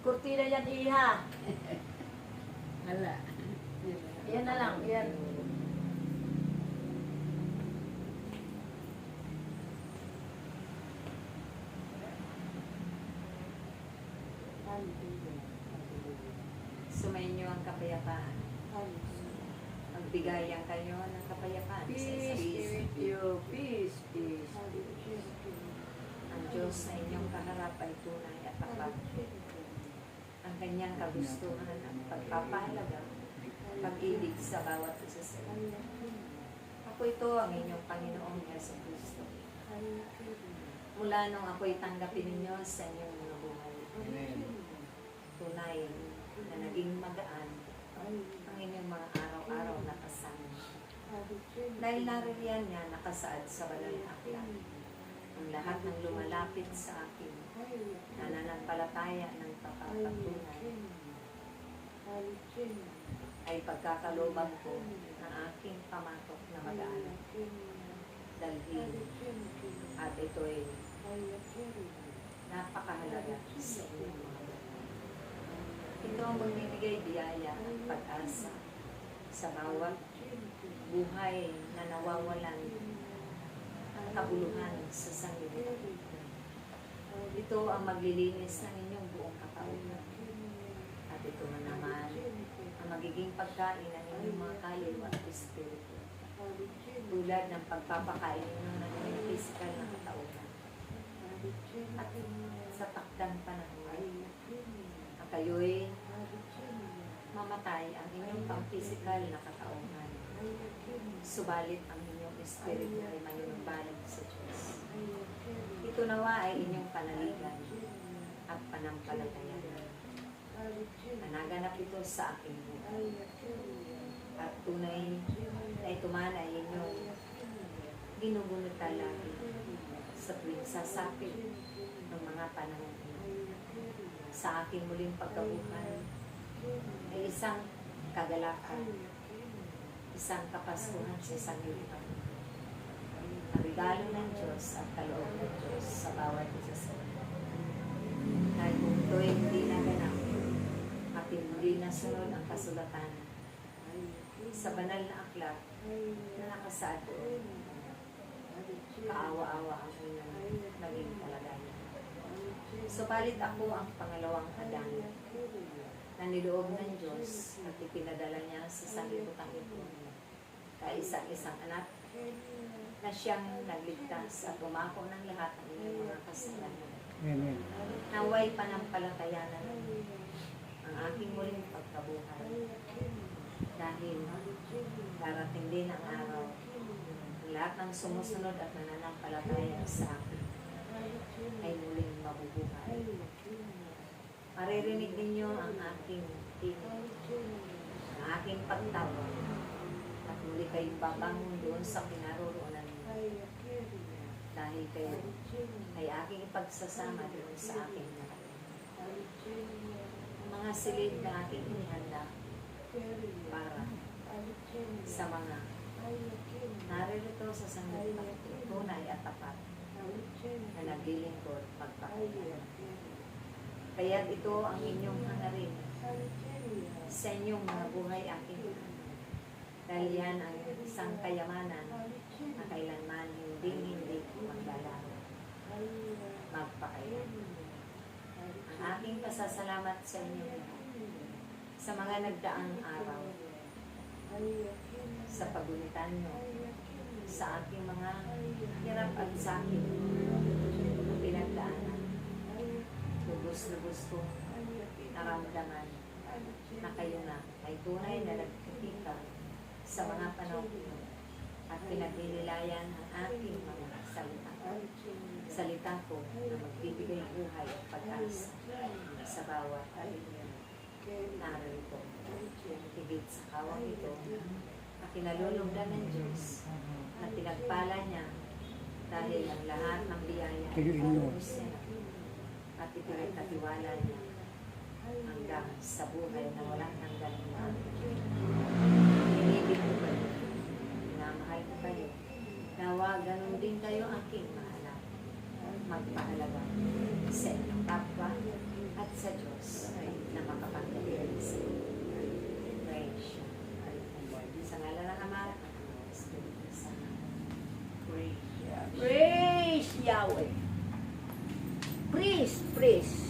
Kurtina yan, iha. Wala. Yan na lang, yan. Sumainyo ang kapayapaan. Magbigayan kayo ng kapayapaan sa Peace isa't be isa. with you. Peace, peace. Ang Diyos na inyong kaharap ay tunay at tapat. Ang kanyang kagustuhan at pagpapahalaga, pag-ibig sa bawat isa sa inyo. Ako ito ang inyong Panginoong Yesu Cristo. Mula nung ako'y tanggapin ninyo sa inyong mga buhay. Tunay na naging magaan ang inyong mga araw-araw na kasama. Dahil naririyan niya nakasaad sa banal na aklat. Ang lahat ng lumalapit sa akin, nananampalataya ng papapatunay, ay pagkakalooban ko ng aking pamatok na magaan. Dalhin. At ito'y napakahalaga sa inyong mga buhay. Ito ang magbibigay biyaya at pag-asa sa bawat buhay na nawawalan ng kabuluhan sa sanlibutan. Ito ang maglilinis ng inyong buong katawan. At ito na naman ang magiging pagkain ng inyong mga kaluluwa at espiritu. Tulad ng pagpapakain ng inyong physical na katauhan. At sa takdang panahon, ang kayo'y mamatay ang inyong pang-physical na katauhan. Subalit ang inyong espiritu ay manunumbalik sa Diyos. Ito nawa ay inyong panaligan at panampalatayanan. Naganap ito sa aking buhay. At tunay na ito man ay inyong ginugunita lagi sa tuwing sasapit ng mga panahon sa aking muling pagkabuhay ay isang kagalakan, isang kapaskuhan sa sanlibutan. Ang regalo ng Diyos at kaloob ng Diyos sa bawat isa sa inyo. Dahil kung ito'y hindi naganap at hindi nasunod ang kasulatan sa banal na aklat na nakasaad doon, kaawa-awa ang inyong naging kalagayan. Subalit ako ang pangalawang Adan na niloob ng Diyos at ipinadala niya sa sanlibutan ito. Kaisa-isang anak na siyang nagligtas at umako ng lahat ng inyong mga kasalanan. Amen. Naway panampalatayanan ang aking muling pagkabuhay. Dahil darating din ang araw, ang lahat ng sumusunod at nananampalataya sa akin ay muling mabubuhay. Maririnig ninyo ang aking tinig, ang aking pagtawag, at muli kayo babangon doon sa pinaroroonan niyo. Dahil kayo ay aking ipagsasama doon sa aking narating. Mga silid na aking inihanda para sa mga naririto sa sanlibutan, tunay at tapat na naglilingkod pagpapalala. Kaya't ito ang inyong hangarin sa inyong mga buhay aking dahil yan ang isang kayamanan na kailanman hindi maglalaho. Magpakailan. Ang aking pasasalamat sa inyo sa mga nagdaang araw, sa pagunitan nyo, sa aking mga hirap at sakit na pinagdaanan. Lubos-lubos ko naramdaman na kayo na ay tunay na nagkikita sa mga panahon at pinaglililayan ang aking mga salita. Salita ko na magbibigay buhay at pag-asa sa bawat alinyong narito. Higit sa kawang ito na kinalulugdan ng Diyos na pinagpala niya dahil ang lahat ng biyaya ay palubos niya at ipinagkatiwala niya hanggang sa buhay na walang hanggan. Inibig ko kayo, minamahal ko kayo, nawa ganun din kayo aking mahalap. Magpahalaga sa inyong kapwa at sa Diyos. tao eh. Priest, priest.